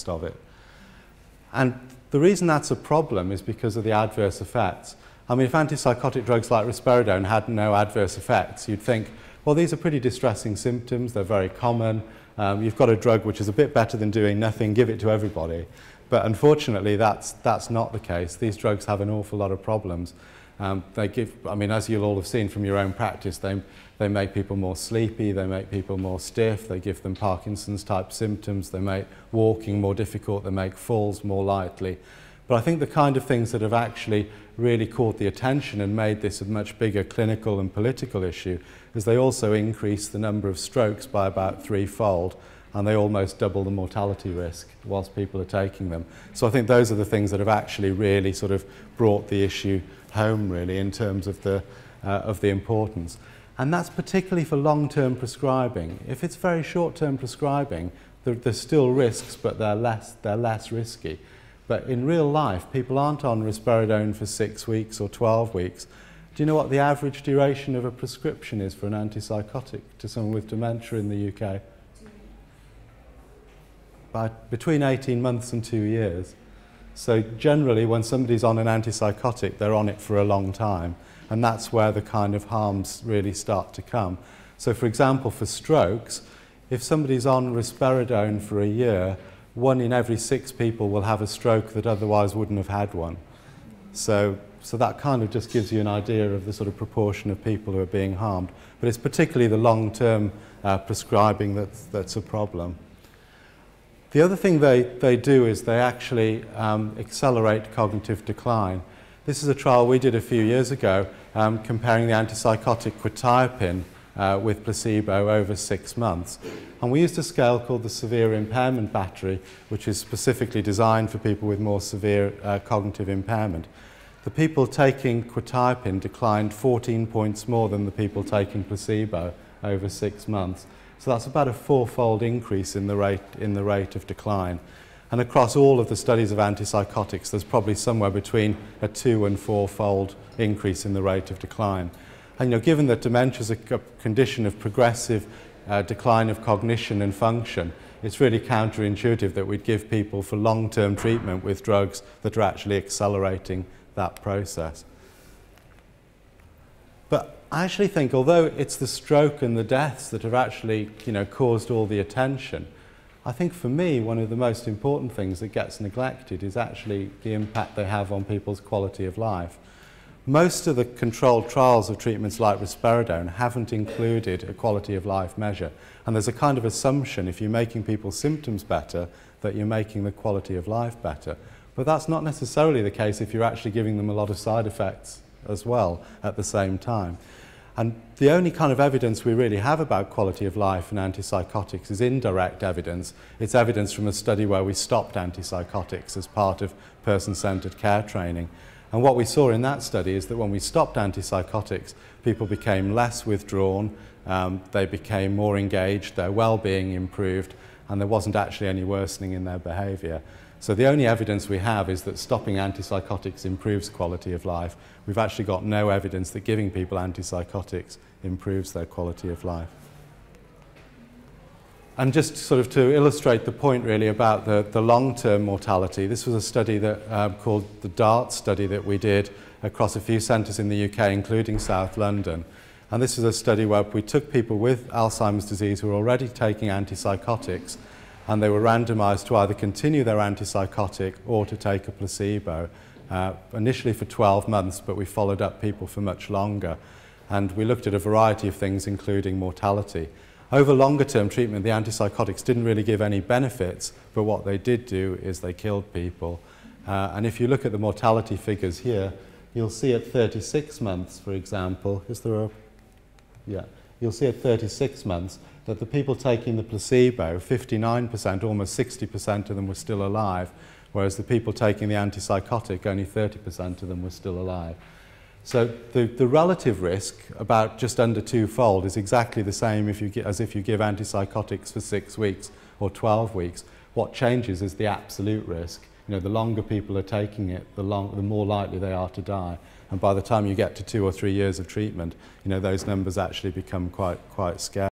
context of it. And the reason that's a problem is because of the adverse effects. I mean, if antipsychotic drugs like risperidone had no adverse effects, you'd think, well, these are pretty distressing symptoms, they're very common, you've got a drug which is a bit better than doing nothing, give it to everybody. But unfortunately, that's not the case. These drugs have an awful lot of problems. I mean, as you'll all have seen from your own practice, they make people more sleepy, they make people more stiff, they give them Parkinson's type symptoms, they make walking more difficult, they make falls more likely. But I think the kind of things that have actually really caught the attention and made this a much bigger clinical and political issue is they also increase the number of strokes by about threefold, and they almost double the mortality risk whilst people are taking them. So I think those are the things that have actually really sort of brought the issue home, really, in terms of the importance. And that's particularly for long-term prescribing. If it's very short-term prescribing, there's still risks, but they're less risky. But in real life, people aren't on risperidone for 6 weeks or 12 weeks. Do you know what the average duration of a prescription is for an antipsychotic to someone with dementia in the UK? Between 18 months and 2 years. So generally, when somebody's on an antipsychotic, they're on it for a long time, and that's where the kind of harms really start to come. So for example, for strokes, if somebody's on risperidone for a year, 1 in every 6 people will have a stroke that otherwise wouldn't have had one. So that kind of just gives you an idea of the sort of proportion of people who are being harmed. But it's particularly the long-term prescribing that's a problem. The other thing they do is they actually accelerate cognitive decline. This is a trial we did a few years ago comparing the antipsychotic quetiapine with placebo over 6 months. And we used a scale called the Severe Impairment Battery, which is specifically designed for people with more severe cognitive impairment. The people taking quetiapine declined 14 points more than the people taking placebo over 6 months. So that's about a 4-fold increase in the rate of decline. And across all of the studies of antipsychotics, there's probably somewhere between a 2- and 4-fold increase in the rate of decline. And given that dementia is a condition of progressive decline of cognition and function, it's really counterintuitive that we'd give people for long-term treatment with drugs that are actually accelerating that process. But I actually think, although it's the stroke and the deaths that have actually, caused all the attention, I think for me, one of the most important things that gets neglected is actually the impact they have on people's quality of life. Most of the controlled trials of treatments like risperidone haven't included a quality of life measure. And there's a kind of assumption, if you're making people's symptoms better, that you're making the quality of life better. But that's not necessarily the case if you're actually giving them a lot of side effects as well at the same time. And the only kind of evidence we really have about quality of life in antipsychotics is indirect evidence. It's evidence from a study where we stopped antipsychotics as part of person-centered care training. And what we saw in that study is that when we stopped antipsychotics, people became less withdrawn, they became more engaged, their well-being improved, and there wasn't actually any worsening in their behaviour. So the only evidence we have is that stopping antipsychotics improves quality of life. We've actually got no evidence that giving people antipsychotics improves their quality of life. And just sort of to illustrate the point really about the long-term mortality, this was a study that called the DART study that we did across a few centres in the UK, including South London. And this is a study where we took people with Alzheimer's disease who were already taking antipsychotics, and they were randomised to either continue their antipsychotic or to take a placebo, initially for 12 months, but we followed up people for much longer. And we looked at a variety of things, including mortality. Over longer-term treatment, the antipsychotics didn't really give any benefits, but what they did do is they killed people. And if you look at the mortality figures here, you'll see at 36 months, for example, you'll see at 36 months that the people taking the placebo, 59%, almost 60% of them were still alive, whereas the people taking the antipsychotic, only 30% of them were still alive. So the relative risk, about just under 2-fold, is exactly the same as if you give antipsychotics for 6 weeks or 12 weeks. What changes is the absolute risk. The longer people are taking it, the more likely they are to die. And by the time you get to 2 or 3 years of treatment, those numbers actually become quite scary.